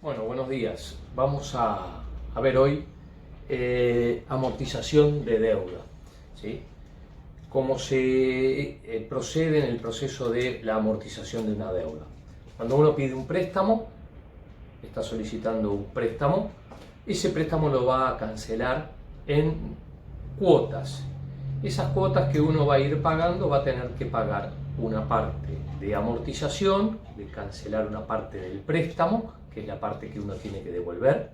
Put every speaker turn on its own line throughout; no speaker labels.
Bueno, buenos días. Vamos a ver hoy amortización de deuda, ¿sí? Cómo se procede en el proceso de la amortización de una deuda. Cuando uno pide un préstamo, está solicitando un préstamo, ese préstamo lo va a cancelar en cuotas. Esas cuotas que uno va a ir pagando va a tener que pagar una parte de amortización, de cancelar una parte del préstamo, que es la parte que uno tiene que devolver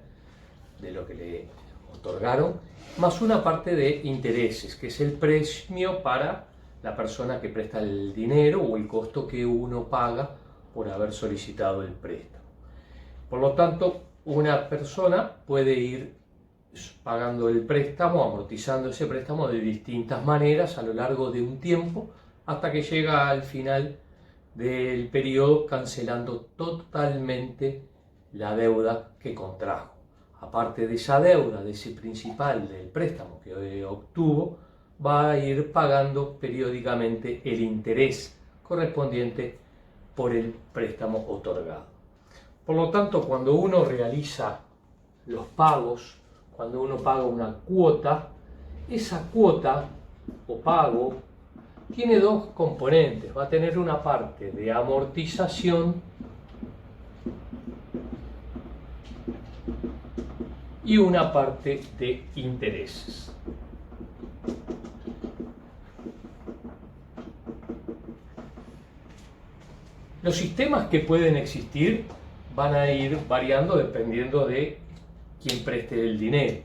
de lo que le otorgaron, más una parte de intereses, que es el premio para la persona que presta el dinero o el costo que uno paga por haber solicitado el préstamo. Por lo tanto, una persona puede ir pagando el préstamo, amortizando ese préstamo de distintas maneras a lo largo de un tiempo, hasta que llega al final del periodo cancelando totalmente la deuda que contrajo. Aparte de esa deuda, de ese principal del préstamo que obtuvo, va a ir pagando periódicamente el interés correspondiente por el préstamo otorgado. Por lo tanto, cuando uno realiza los pagos, cuando uno paga una cuota, esa cuota o pago tiene dos componentes. Va a tener una parte de amortización y una parte de intereses. Los sistemas que pueden existir van a ir variando dependiendo de quién preste el dinero.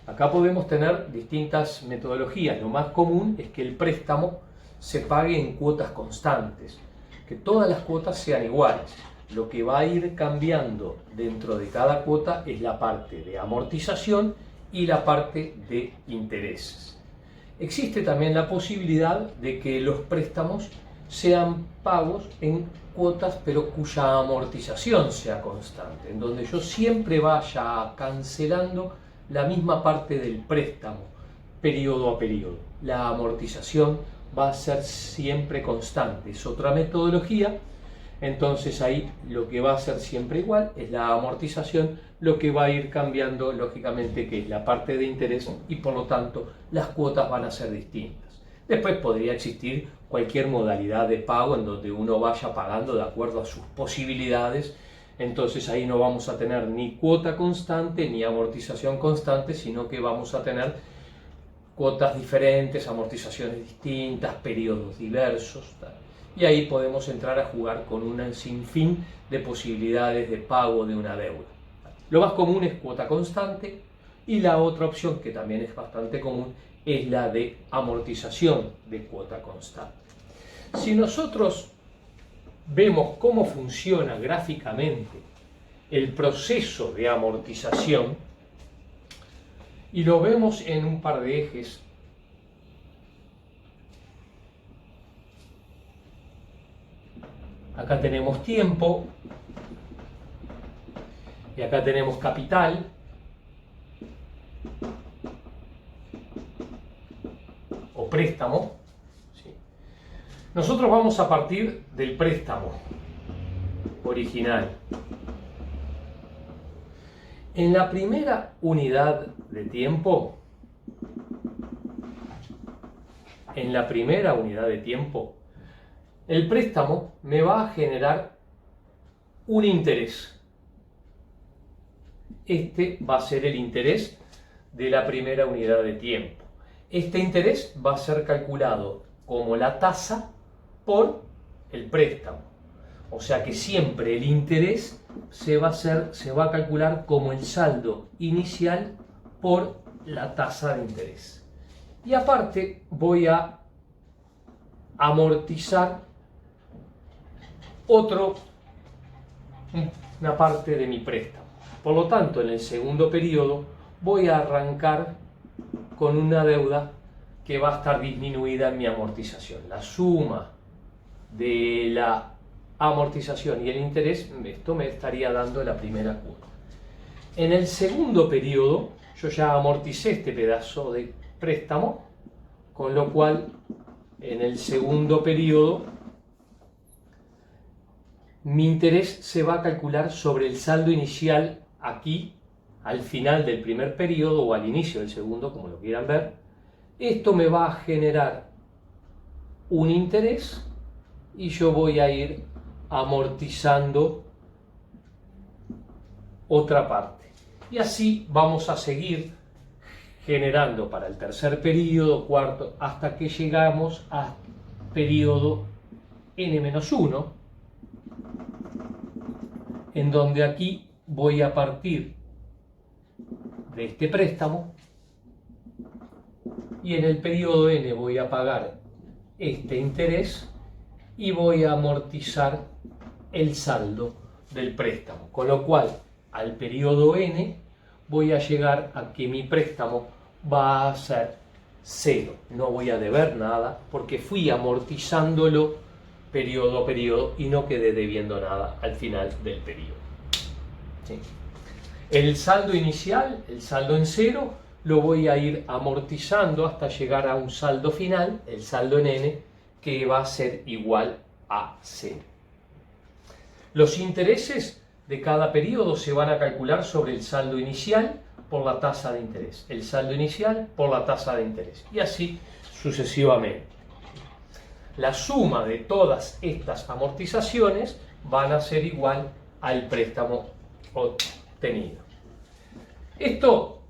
Acá podemos tener distintas metodologías. Lo más común es que el préstamo se pague en cuotas constantes, que todas las cuotas sean iguales. Lo que va a ir cambiando dentro de cada cuota es la parte de amortización y la parte de intereses. Existe también la posibilidad de que los préstamos sean pagos en cuotas pero cuya amortización sea constante, en donde yo siempre vaya cancelando la misma parte del préstamo periodo a periodo. La amortización va a ser siempre constante, es otra metodología. Entonces ahí lo que va a ser siempre igual es la amortización, lo que va a ir cambiando lógicamente que es la parte de interés y por lo tanto las cuotas van a ser distintas. Después podría existir cualquier modalidad de pago en donde uno vaya pagando de acuerdo a sus posibilidades. Entonces ahí no vamos a tener ni cuota constante ni amortización constante, sino que vamos a tener cuotas diferentes, amortizaciones distintas, periodos diversos, tal. Y ahí podemos entrar a jugar con un sinfín de posibilidades de pago de una deuda. Lo más común es cuota constante y la otra opción, que también es bastante común, es la de amortización de cuota constante. Si nosotros vemos cómo funciona gráficamente el proceso de amortización y lo vemos en un par de ejes, acá tenemos tiempo y acá tenemos capital. O préstamo. ¿Sí? Nosotros vamos a partir del préstamo original. En la primera unidad de tiempo, el préstamo me va a generar un interés. Este va a ser el interés de la primera unidad de tiempo. Este interés va a ser calculado como la tasa por el préstamo. O sea que siempre el interés se va a calcular como el saldo inicial por la tasa de interés. Y aparte voy a amortizar una parte de mi préstamo. Por lo tanto, en el segundo periodo voy a arrancar con una deuda que va a estar disminuida en mi amortización. La suma de la amortización y el interés, esto me estaría dando la primera cuota. En el segundo periodo, yo ya amorticé este pedazo de préstamo, con lo cual en el segundo periodo mi interés se va a calcular sobre el saldo inicial aquí, al final del primer periodo o al inicio del segundo, como lo quieran ver. Esto me va a generar un interés y yo voy a ir amortizando otra parte. Y así vamos a seguir generando para el tercer periodo, cuarto, hasta que llegamos al periodo n-1, en donde aquí voy a partir de este préstamo y en el periodo n voy a pagar este interés y voy a amortizar el saldo del préstamo, con lo cual al periodo n voy a llegar a que mi préstamo va a ser 0, no voy a deber nada porque fui amortizándolo periodo a periodo y no quedé debiendo nada al final del periodo. ¿Sí? El saldo inicial, el saldo en 0, lo voy a ir amortizando hasta llegar a un saldo final, el saldo en n, que va a ser igual a 0. Los intereses de cada periodo se van a calcular sobre el saldo inicial por la tasa de interés, el saldo inicial por la tasa de interés, y así sucesivamente. La suma de todas estas amortizaciones van a ser igual al préstamo obtenido. Esto,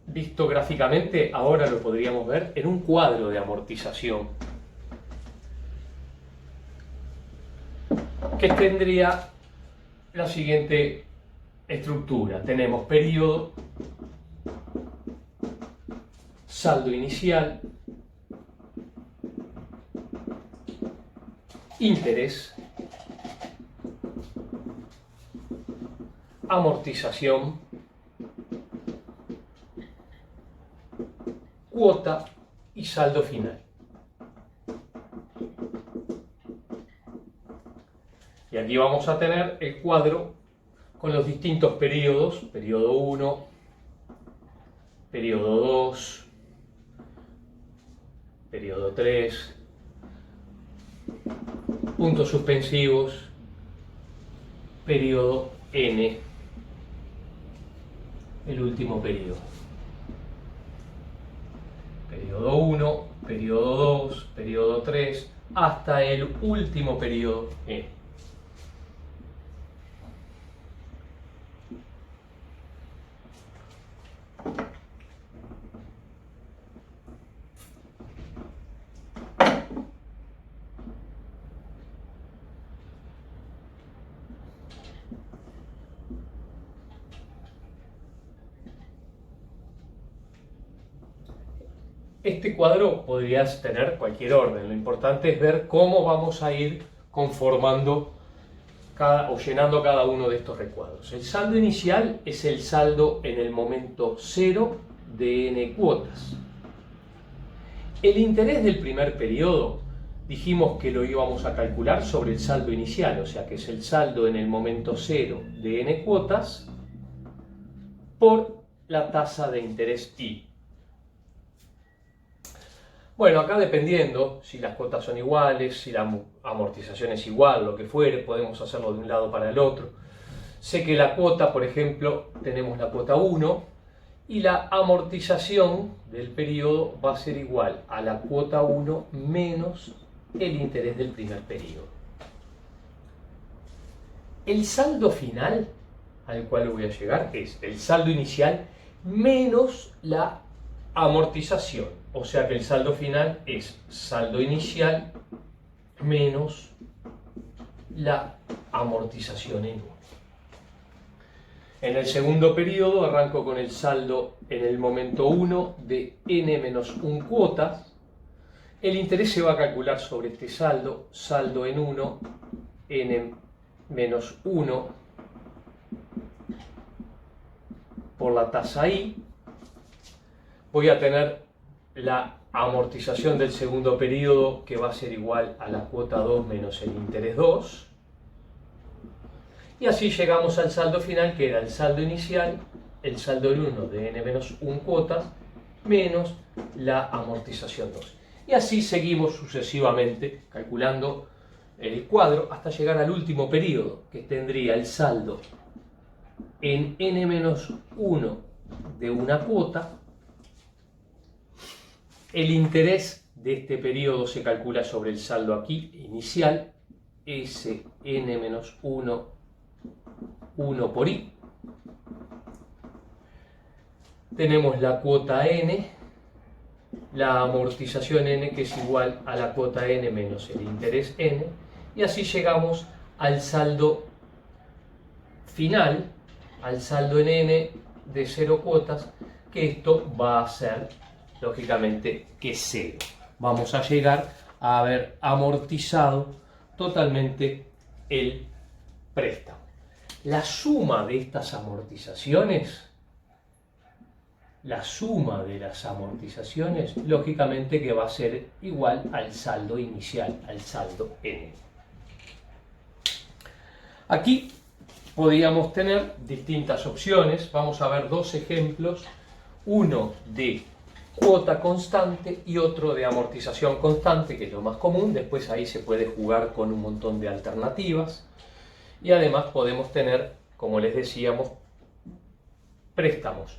visto gráficamente, ahora lo podríamos ver en un cuadro de amortización que tendría la siguiente estructura. Tenemos periodo, saldo inicial, interés, amortización, cuota y saldo final. Y aquí vamos a tener el cuadro con los distintos periodos, periodo 1, periodo 2, periodo 3, puntos suspensivos, periodo n, el último periodo. Periodo 1, periodo 2, periodo 3, hasta el último periodo n. Este cuadro podrías tener cualquier orden, lo importante es ver cómo vamos a ir conformando o llenando cada uno de estos recuadros. El saldo inicial es el saldo en el momento 0 de n cuotas. El interés del primer periodo dijimos que lo íbamos a calcular sobre el saldo inicial, o sea que es el saldo en el momento 0 de n cuotas por la tasa de interés I. Bueno, acá dependiendo si las cuotas son iguales, si la amortización es igual, lo que fuere, podemos hacerlo de un lado para el otro. Sé que la cuota, por ejemplo, tenemos la cuota 1 y la amortización del periodo va a ser igual a la cuota 1 menos el interés del primer periodo. El saldo final al cual voy a llegar es el saldo inicial menos la amortización. O sea que el saldo final es saldo inicial menos la amortización en 1. En el segundo periodo arranco con el saldo en el momento 1 de n menos 1 cuotas. El interés se va a calcular sobre este saldo, saldo en 1, n menos 1 por la tasa I. Voy a tener la amortización del segundo periodo que va a ser igual a la cuota 2 menos el interés 2. Y así llegamos al saldo final, que era el saldo inicial, el saldo en 1 de n menos 1 cuotas, menos la amortización 2. Y así seguimos sucesivamente calculando el cuadro hasta llegar al último periodo, que tendría el saldo en n-1 de una cuota. El interés de este periodo se calcula sobre el saldo aquí inicial, Sn-1, 1 por i. Tenemos la cuota n, la amortización n, que es igual a la cuota n menos el interés n, y así llegamos al saldo final, al saldo en n de 0 cuotas, que esto va a ser, lógicamente, que 0. Vamos a llegar a haber amortizado totalmente el préstamo. La suma de estas amortizaciones, lógicamente que va a ser igual al saldo inicial, al saldo n. Aquí podríamos tener distintas opciones. Vamos a ver dos ejemplos, uno de cuota constante y otro de amortización constante, que es lo más común. Después ahí se puede jugar con un montón de alternativas, y además podemos tener, como les decíamos, préstamos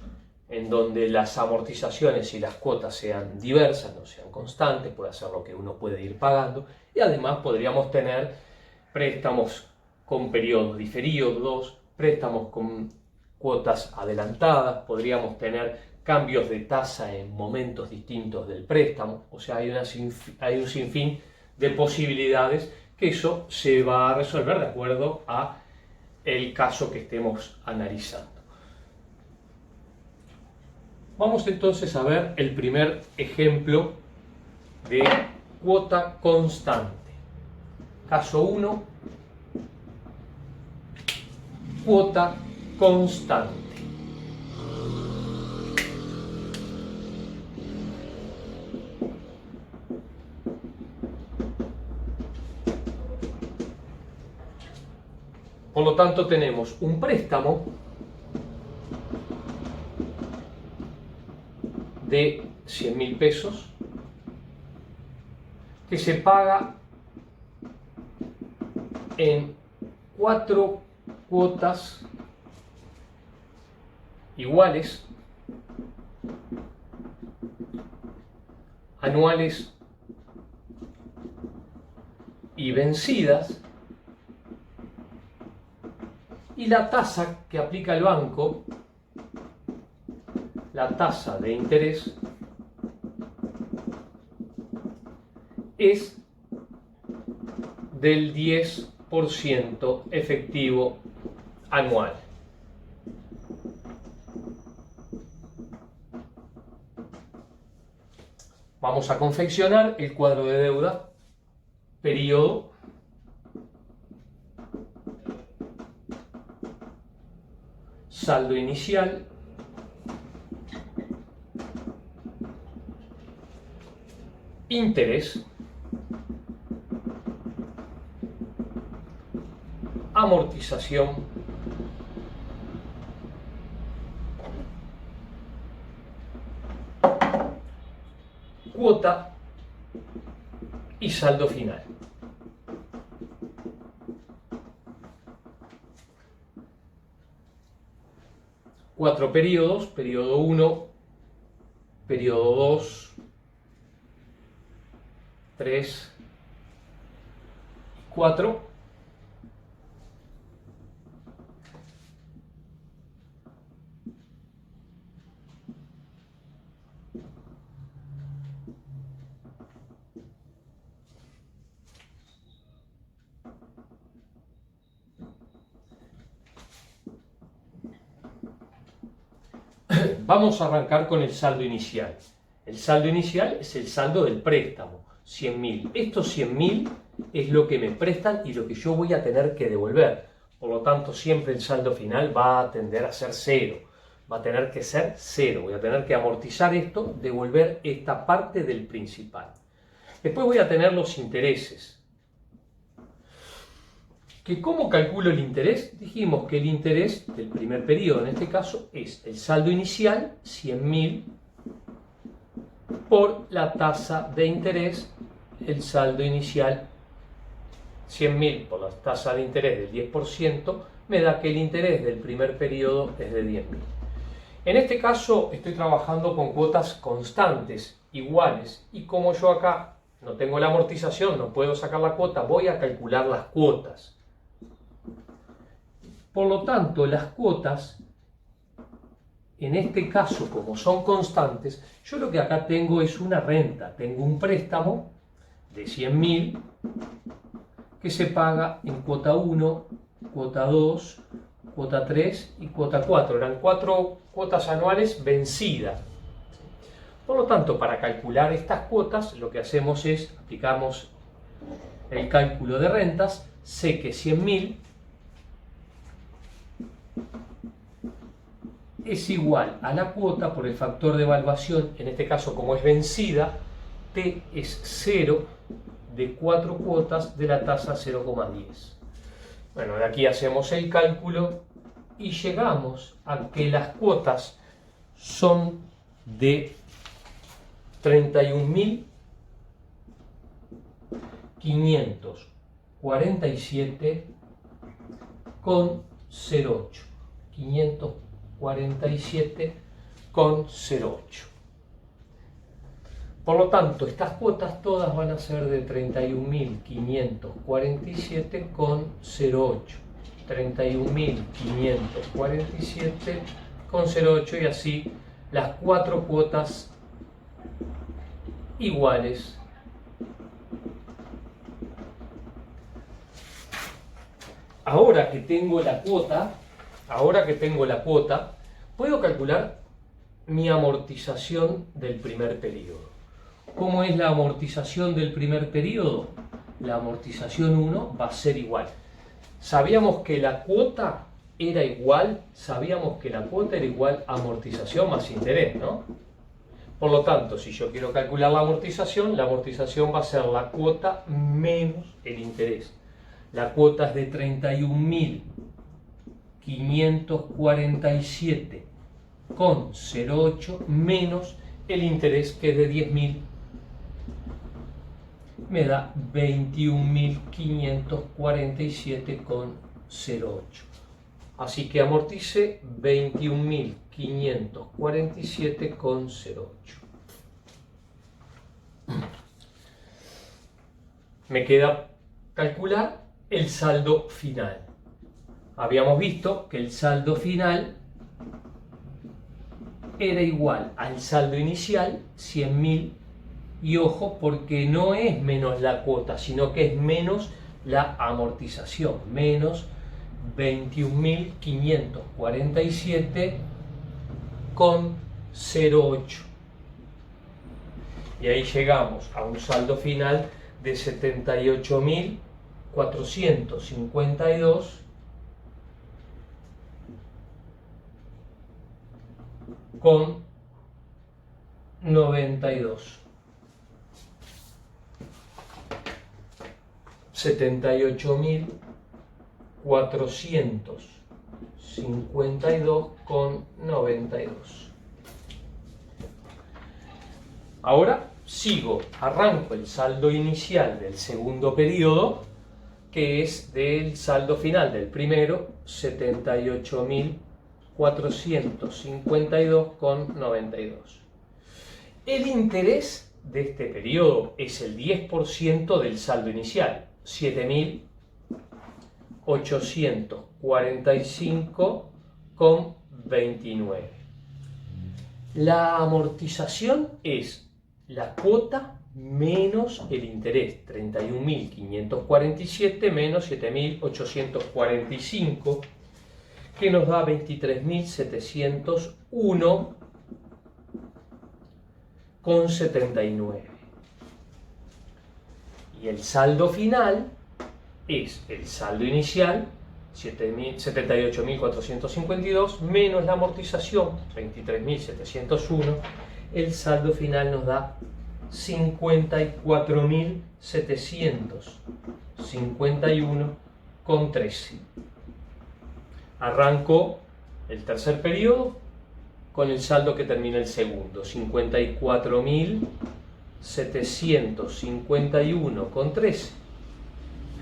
en donde las amortizaciones y las cuotas sean diversas, no sean constantes, puede ser lo que uno puede ir pagando, y además podríamos tener préstamos con periodos diferidos, préstamos con cuotas adelantadas, podríamos tener cambios de tasa en momentos distintos del préstamo. O sea, hay un sinfín de posibilidades, que eso se va a resolver de acuerdo a el caso que estemos analizando. Vamos entonces a ver el primer ejemplo de cuota constante. Caso 1, cuota constante. Por lo tanto, tenemos un préstamo de 100.000 pesos que se paga en 4 cuotas iguales, anuales y vencidas, y la tasa que aplica el banco, la tasa de interés, es del 10% efectivo anual. Vamos a confeccionar el cuadro de deuda, periodo, saldo inicial, interés, amortización, cuota y saldo final. Cuatro periodos: periodo 1, periodo 2, 3 y 4. Vamos a arrancar con el saldo inicial. El saldo inicial es el saldo del préstamo, 100.000. Estos 100.000 es lo que me prestan y lo que yo voy a tener que devolver. Por lo tanto, siempre el saldo final va a tender a ser 0. Va a tener que ser 0. Voy a tener que amortizar esto, devolver esta parte del principal. Después voy a tener los intereses. ¿Cómo calculo el interés? Dijimos que el interés del primer periodo, en este caso, es el saldo inicial, 100.000, por la tasa de interés, el saldo inicial, 100.000 por la tasa de interés del 10%, me da que el interés del primer periodo es de 10.000. En este caso estoy trabajando con cuotas constantes, iguales, y como yo acá no tengo la amortización, no puedo sacar la cuota, voy a calcular las cuotas. Por lo tanto, las cuotas, en este caso, como son constantes, yo lo que acá tengo es una renta, tengo un préstamo de 100.000 que se paga en cuota 1, cuota 2, cuota 3 y cuota 4. Eran 4 cuotas anuales vencidas. Por lo tanto, para calcular estas cuotas, lo que hacemos es, aplicamos el cálculo de rentas, sé que 100.000 es igual a la cuota por el factor de evaluación, en este caso como es vencida, T es 0 de 4 cuotas de la tasa 0,10. Bueno, de aquí hacemos el cálculo y llegamos a que las cuotas son de 31.547,08. 547,08. Por lo tanto, estas cuotas todas van a ser de 31.547,08. 31.547,08 y así las 4 cuotas iguales. Ahora que tengo la cuota, puedo calcular mi amortización del primer periodo. ¿Cómo es la amortización del primer periodo? La amortización 1 va a ser igual. Sabíamos que la cuota era igual a amortización más interés, ¿no? Por lo tanto, si yo quiero calcular la amortización va a ser la cuota menos el interés. La cuota es de 31.547,08 menos el interés, que es de 10.000, me da 21.547,08. Así que amortice 21.547,08. Me queda calcular el saldo final. Habíamos visto que el saldo final era igual al saldo inicial, 100.000, y ojo, porque no es menos la cuota, sino que es menos la amortización, menos 21.547,08. Y ahí llegamos a un saldo final de 78.452,92. 78.452,92. Ahora arranco el saldo inicial del segundo periodo, que es del saldo final del primero, 78.452,92. El interés de este periodo es el 10% del saldo inicial, 7.845,29. La amortización es la cuota menos el interés, 31.547 menos 7.845, que nos da 23.701,79. Y el saldo final es el saldo inicial, 78.452, menos la amortización, 23.701. El saldo final nos da 54.751,13. Arranco el tercer periodo con el saldo que termina el segundo, 54.751,13.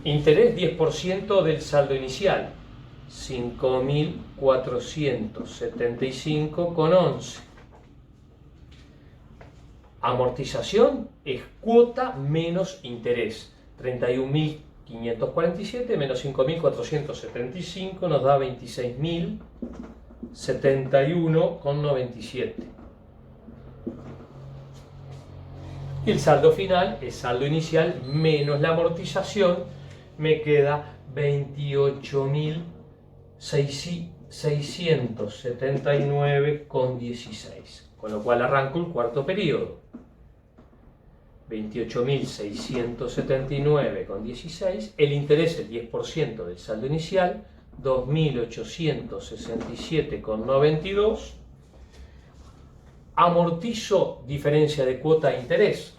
Interés 10% del saldo inicial, 5.475,11. Amortización es cuota menos interés, 31.547 menos 5.475 nos da 26.071,97. Y el saldo final es saldo inicial menos la amortización, me queda 28.679,16, con lo cual arranco el cuarto periodo. 28.679,16, el interés el 10% del saldo inicial, 2.867,92. Amortizo diferencia de cuota e interés,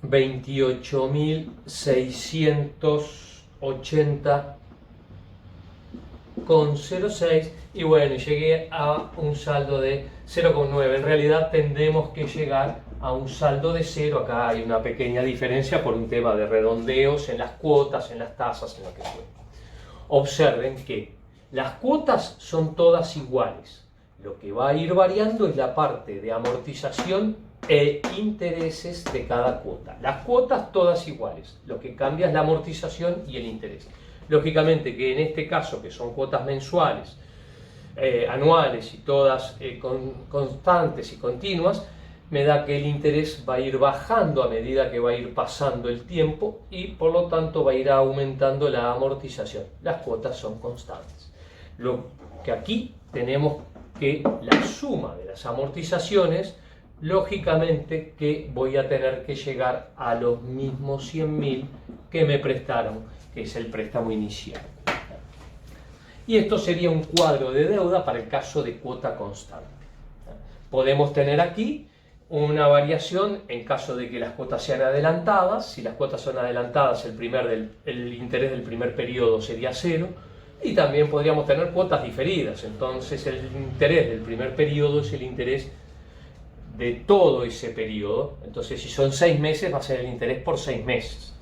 28.680,06, y bueno, llegué a un saldo de 0,9. En realidad tendremos que llegar a un saldo de 0. Acá hay una pequeña diferencia por un tema de redondeos en las cuotas, en las tasas, en lo que fue. Observen que las cuotas son todas iguales. Lo que va a ir variando es la parte de amortización e intereses de cada cuota. Las cuotas todas iguales. Lo que cambia es la amortización y el interés. Lógicamente que en este caso, que son cuotas mensuales, anuales y todas constantes y continuas, me da que el interés va a ir bajando a medida que va a ir pasando el tiempo y por lo tanto va a ir aumentando la amortización. Las cuotas son constantes. Lo que aquí tenemos que la suma de las amortizaciones, lógicamente que voy a tener que llegar a los mismos 100.000 que me prestaron, que es el préstamo inicial. Y esto sería un cuadro de deuda para el caso de cuota constante. Podemos tener aquí una variación en caso de que las cuotas sean adelantadas. Si las cuotas son adelantadas, el interés del primer periodo sería 0. Y también podríamos tener cuotas diferidas. Entonces el interés del primer periodo es el interés de todo ese periodo. Entonces si son 6 meses va a ser el interés por 6 meses.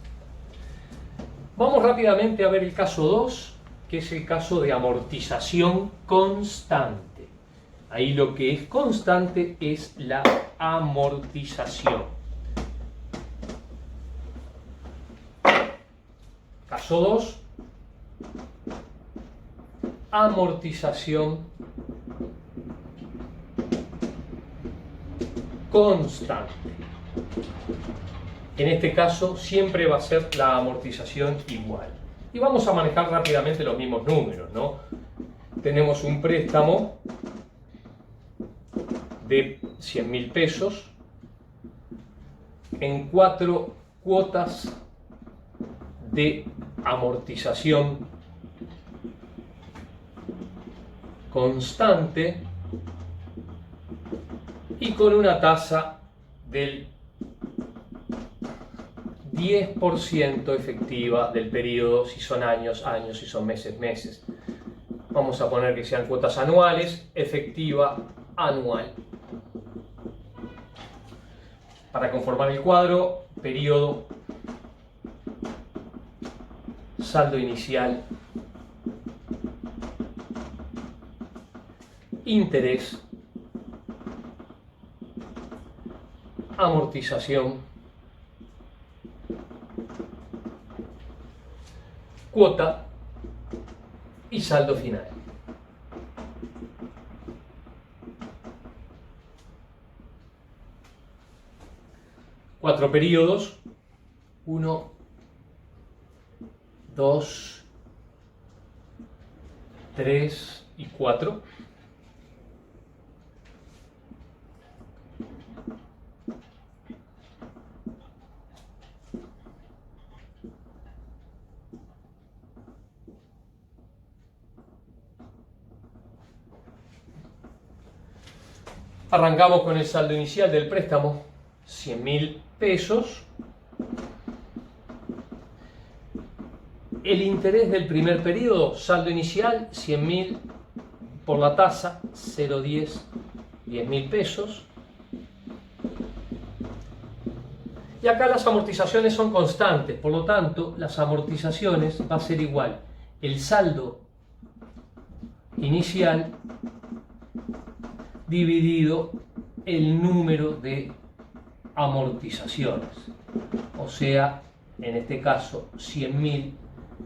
Vamos rápidamente a ver el caso 2, que es el caso de amortización constante. Ahí lo que es constante es la amortización. Caso 2. Amortización constante. En este caso siempre va a ser la amortización igual. Y vamos a manejar rápidamente los mismos números, ¿no? Tenemos un préstamo de 100.000 pesos en 4 cuotas de amortización constante y con una tasa del 10% efectiva del periodo, si son años, años, si son meses, meses. Vamos a poner que sean cuotas anuales, efectiva anual. Para conformar el cuadro, periodo, saldo inicial, interés, amortización, cuota y saldo final. Cuatro periodos, 1, 2, 3 y 4. Arrancamos con el saldo inicial del préstamo, 100.000 pesos. El interés del primer periodo, saldo inicial, 100.000 por la tasa, 0,10, 10.000 pesos. Y acá las amortizaciones son constantes, por lo tanto, las amortizaciones va a ser igual el saldo inicial dividido el número de amortizaciones. O sea, en este caso, 100.000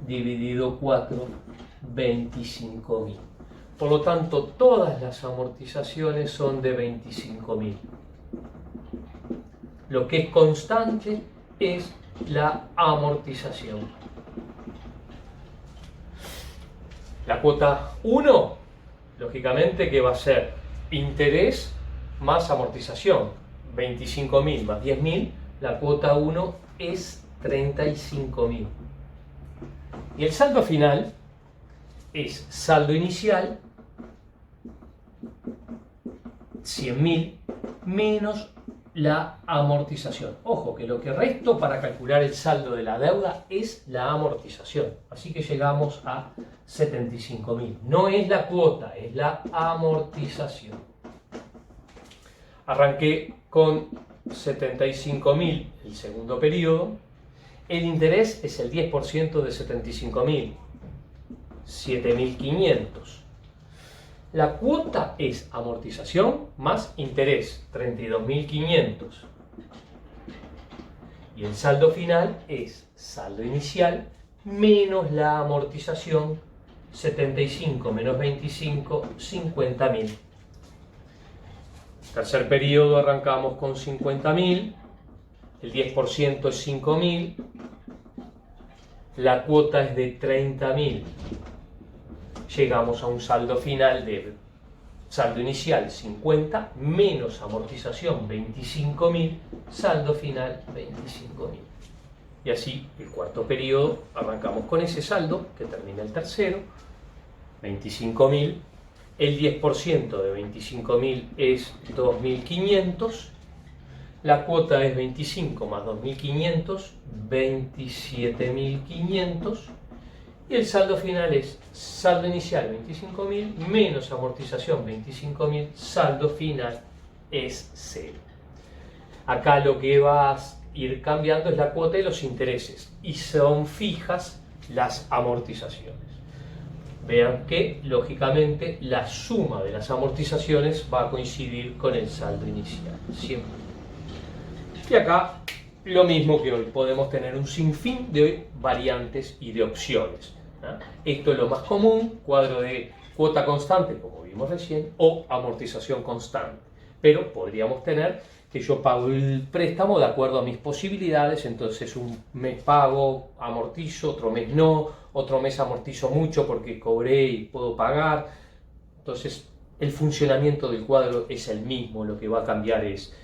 dividido 4, 25.000. Por lo tanto, todas las amortizaciones son de 25.000. Lo que es constante es la amortización. La cuota 1, lógicamente que va a ser interés más amortización. 25.000 más 10.000, la cuota 1 es 35.000. Y el saldo final es saldo inicial, 100.000, menos la amortización. Ojo, que lo que resto para calcular el saldo de la deuda es la amortización. Así que llegamos a 75.000. No es la cuota, es la amortización. Arranqué con 75.000 el segundo periodo. El interés es el 10% de 75.000, 7.500. La cuota es amortización más interés, 32.500. Y el saldo final es saldo inicial menos la amortización, 75 menos 25, 50.000. Tercer periodo arrancamos con 50.000, el 10% es 5.000, la cuota es de 30.000. Llegamos a un saldo final de saldo inicial 50 menos amortización 25.000, saldo final 25.000. Y así el cuarto periodo arrancamos con ese saldo que termina el tercero, 25.000. El 10% de 25.000 es 2.500. La cuota es 25 más 2.500, 27.500. Y el saldo final es saldo inicial 25.000 menos amortización 25.000, saldo final es 0. Acá lo que va a ir cambiando es la cuota y los intereses, y son fijas las amortizaciones. Vean que, lógicamente, la suma de las amortizaciones va a coincidir con el saldo inicial, siempre. Y acá, lo mismo que hoy, podemos tener un sinfín de variantes y de opciones. Esto es lo más común, cuadro de cuota constante, como vimos recién, o amortización constante. Pero podríamos tener que yo pago el préstamo de acuerdo a mis posibilidades, entonces un mes pago, amortizo, otro mes no, otro mes amortizo mucho porque cobré y puedo pagar. Entonces el funcionamiento del cuadro es el mismo, lo que va a cambiar es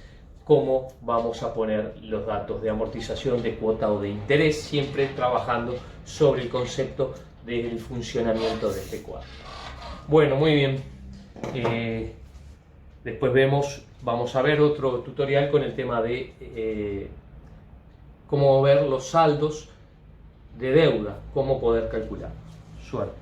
cómo vamos a poner los datos de amortización, de cuota o de interés, siempre trabajando sobre el concepto del funcionamiento de este cuadro. Bueno, muy bien. Después vamos a ver otro tutorial con el tema de cómo ver los saldos de deuda, cómo poder calcular. Suerte.